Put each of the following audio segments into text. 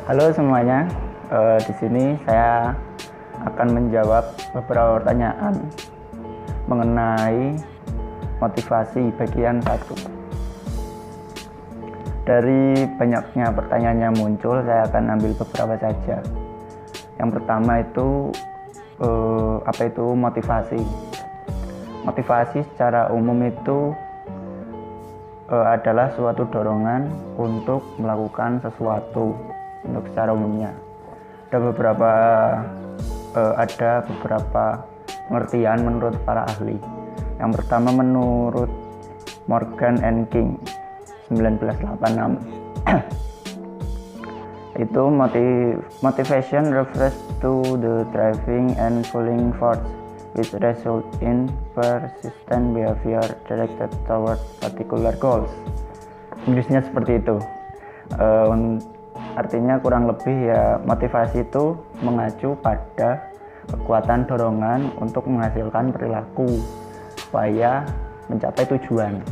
Halo semuanya, di sini saya akan menjawab beberapa pertanyaan mengenai motivasi bagian 1. Dari banyaknya pertanyaan yang muncul, saya akan ambil beberapa saja. Yang pertama itu, apa itu motivasi? Motivasi secara umum itu adalah suatu dorongan untuk melakukan sesuatu. Untuk secara umumnya ada beberapa pengertian menurut para ahli. Yang pertama menurut Morgan and King 1986 itu motivation refers to the driving and pulling force which result in persistent behavior directed toward particular goals. Inggrisnya seperti itu. Artinya kurang lebih ya, motivasi itu mengacu pada kekuatan dorongan untuk menghasilkan perilaku supaya mencapai tujuan.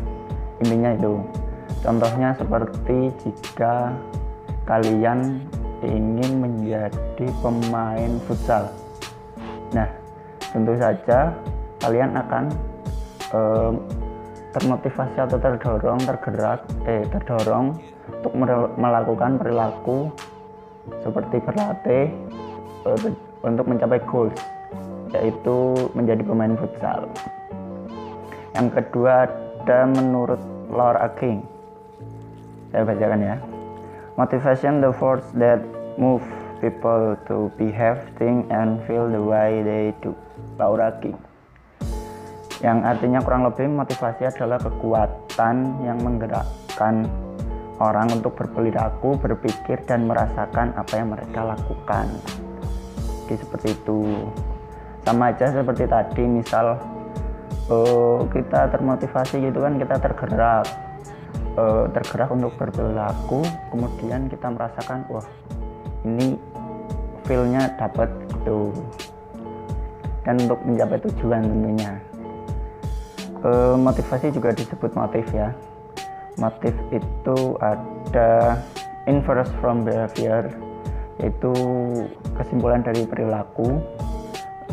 Intinya itu. Contohnya seperti jika kalian ingin menjadi pemain futsal. Nah, tentu saja kalian akan termotivasi atau terdorong untuk melakukan perilaku seperti berlatih untuk mencapai goals, yaitu menjadi pemain futsal. Yang kedua ada menurut Laura King. Saya bacakan ya. Motivation the force that move people to behave, think, and feel the way they do. Laura King. Yang artinya kurang lebih motivasi adalah kekuatan yang menggerakkan orang untuk berperilaku, berpikir, dan merasakan apa yang mereka lakukan. Jadi seperti itu. Sama aja seperti tadi, misal kita termotivasi gitu kan, kita tergerak untuk berperilaku, kemudian kita merasakan wah ini feel-nya dapat gitu, dan untuk mencapai tujuan tentunya. Motivasi juga disebut motif ya. Motif itu ada inference from behavior, yaitu kesimpulan dari perilaku,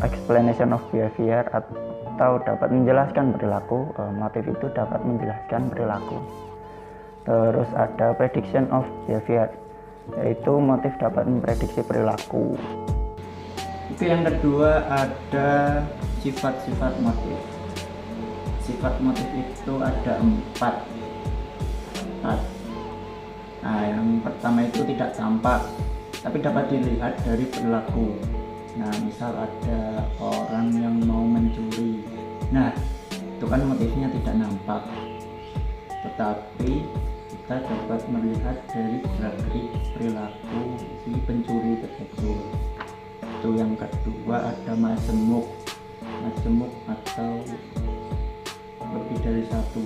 explanation of behavior, atau dapat menjelaskan perilaku. Motif itu dapat menjelaskan perilaku. Terus ada prediction of behavior, yaitu motif dapat memprediksi perilaku. Itu yang kedua ada sifat-sifat motif. Sifat motif itu ada 4. Nah, yang pertama itu tidak tampak, tapi dapat dilihat dari perilaku. Nah, misal ada orang yang mau mencuri. Nah, itu kan motifnya tidak nampak, tetapi kita dapat melihat dari gerak-gerik perilaku si pencuri tersebut. Itu yang kedua ada majemuk atau lebih dari satu.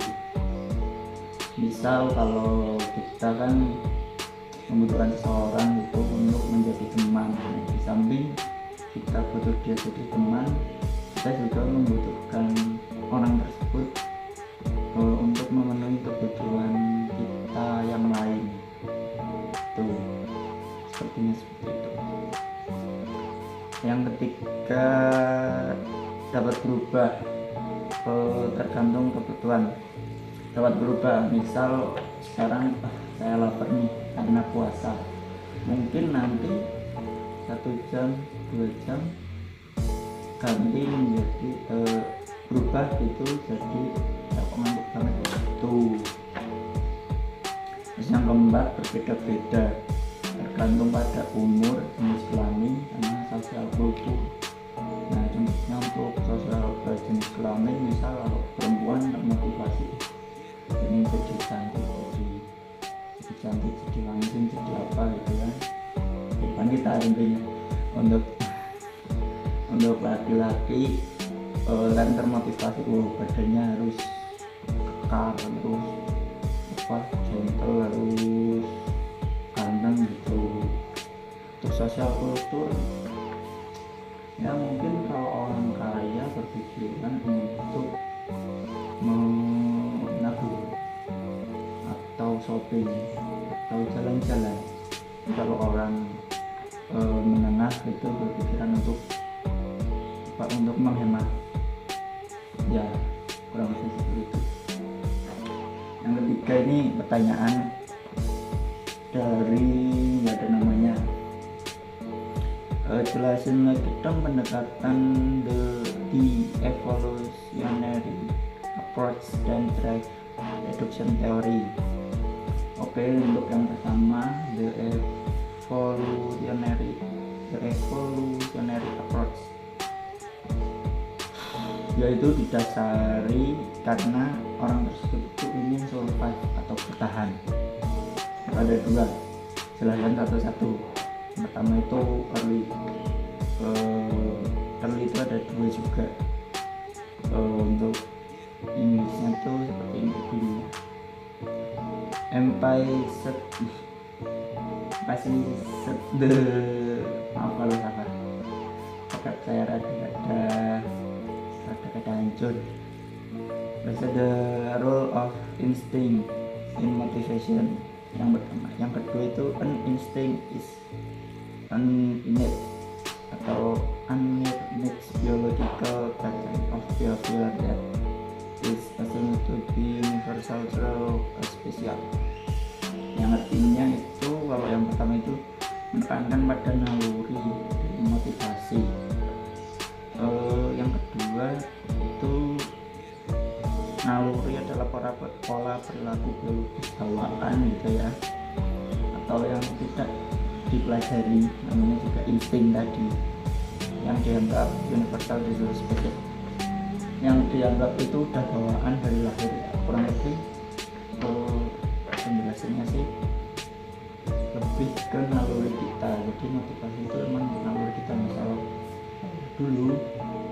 Misal kalau kita kan membutuhkan seseorang itu untuk menjadi teman, di samping kita butuh dia jadi teman, kita juga membutuhkan orang tersebut untuk memenuhi kebutuhan kita yang lain. Tuh, sepertinya seperti itu. Yang ketiga dapat berubah tergantung kebutuhan. Dapat berubah, misal sekarang saya lapar nih karena puasa, mungkin nanti 1 jam 2 jam ganti menjadi berubah gitu, jadi aku ngantuk banget itu. Terus yang keempat berbeda-beda tergantung pada umur, jenis kelamin, sama sosial kultur. Nah, contohnya untuk sosial jenis kelamin, misal kalau perempuan termotivasi ini jadi cantik, jadi langsing, jadi apa gitu kan, wanita intinya. Untuk laki-laki kan termotivasi badannya harus kekar, terus gentle, harus ganteng gitu. Untuk sosial kultur ya mungkin kalau orang kaya berpikiran untuk menabung atau shopping atau jalan-jalan. Kalau orang menengah itu berpikiran untuk menghemat, ya kurang lebih seperti itu. Yang ketiga ini pertanyaan dari nggak ada namanya. Jelasin lagi dong pendekatan the evolutionary approach dan drive reduction theory. Oke, untuk yang pertama the evolutionary approach, yaitu didasari karena orang tersebut itu ingin survive atau bertahan. Ada dua, silahkan satu-satu. Yang pertama itu early itu ada dua juga. Untuk Inggrisnya itu seperti ini dulunya, maaf kalau salah, pakai saya ada hancur. The role of instinct in motivation. Yang pertama, yang kedua itu an instinct is an innate atau unmet biological pattern of behavior that is assumed to be universal through a species. Yang artinya itu, kalau yang pertama itu menekankan pada naluri motivasi. Yang kedua itu naluri adalah pola perilaku biologis bawaan gitu ya, atau yang tidak dipelajari, namanya juga insting tadi, yang dianggap universal resource species, yang dianggap itu udah bawaan dari lahir ya. Kurang lebih penjelasannya sih lebih ke naluri kita. Jadi motivasi itu memang naluri kita. Misal dulu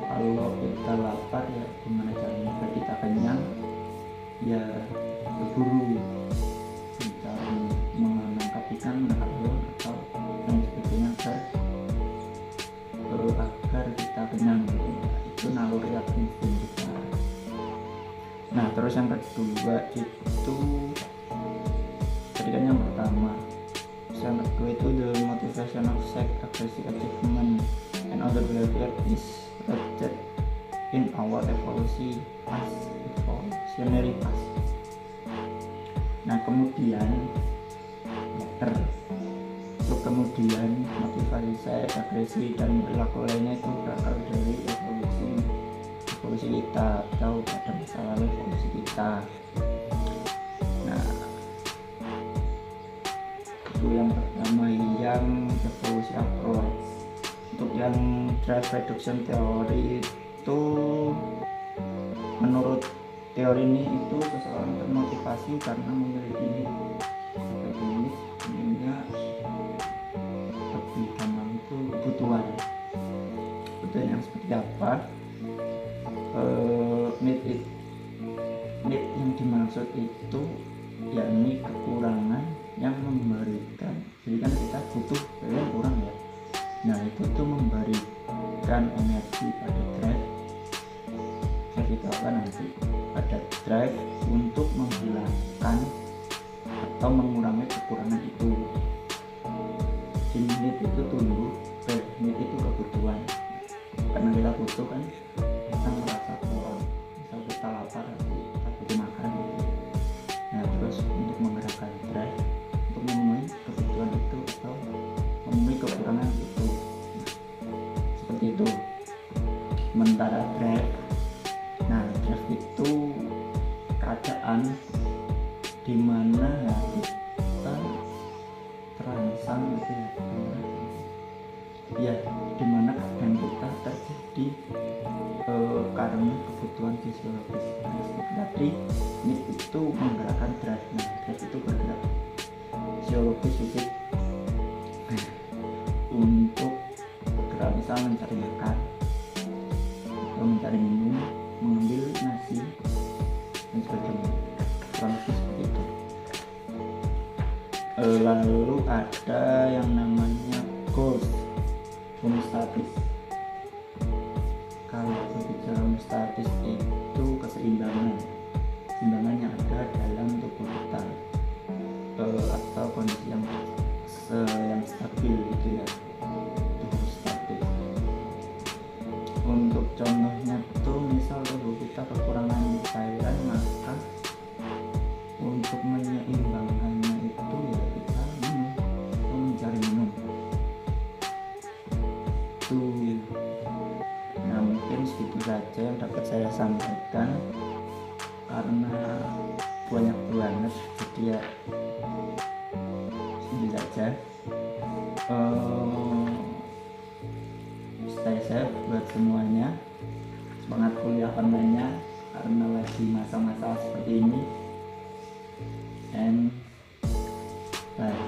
kalau kita lapar ya gimana caranya biar kita kenyang, ya berburu, mencari menangkap ikan, menangkap hewan atau yang sebagainya agar kita kenyang gitu. Itu naluri atau insting kita. Nah terus yang kedua itu tadi kan yang pertama, yang kedua itu the motivation of sex, aggressive achievement and other behavior is rooted in our evolutionary past. Nah kemudian kemudian motivasi seks, agresi dan perilaku lainnya itu berasal dari evolusi kita atau pada masa lalu evolusi kita. Nah itu yang pertama, yang evolusi approach. Untuk yang drive reduction theory itu, menurut teori ini itu seseorang termotivasi karena memiliki ininya lebih gampang itu kebutuhan yang seperti apa. Need yang dimaksud itu yakni kekurangan yang memberikan, jadi kan kita butuh yang kurang ya. Nah itu tuh memberikan energi pada drive. Itu apa nanti ada drive untuk menghilangkan atau mengurangi kekurangan itu. Need itu tumbuh, need itu kebutuhan. Karena kita butuh kan, kita merasa kurang. Misal kita lapar, kita butuh makan gitu. Nah terus untuk menggerakkan drive untuk memenuhi kebutuhan itu atau memenuhi kekurangan itu, seperti itu. Sementara drive, nah drive itu keadaan dimana kita terangsang gitu ya, dimana keadaan kita terjadi karena kebutuhan fisiologis. Tadi need itu menggerakkan drive. Nah drive itu bergerak fisiologis fisik untuk bergerak, misal mencari makan atau mencari minum, mengambil nasi dan sebagainya. Kurang lebih seperti itu. Lalu ada yang namanya goals, homeostatis. Kalau berbicara homeostatis itu keseimbangan yang ada dalam tubuh kita, atau kondisi yang dilanjutkan karena banyak banget, jadi ya ini saja. Stay safe buat semuanya, semangat kuliah online-nya karena lagi masa-masa seperti ini, and bye.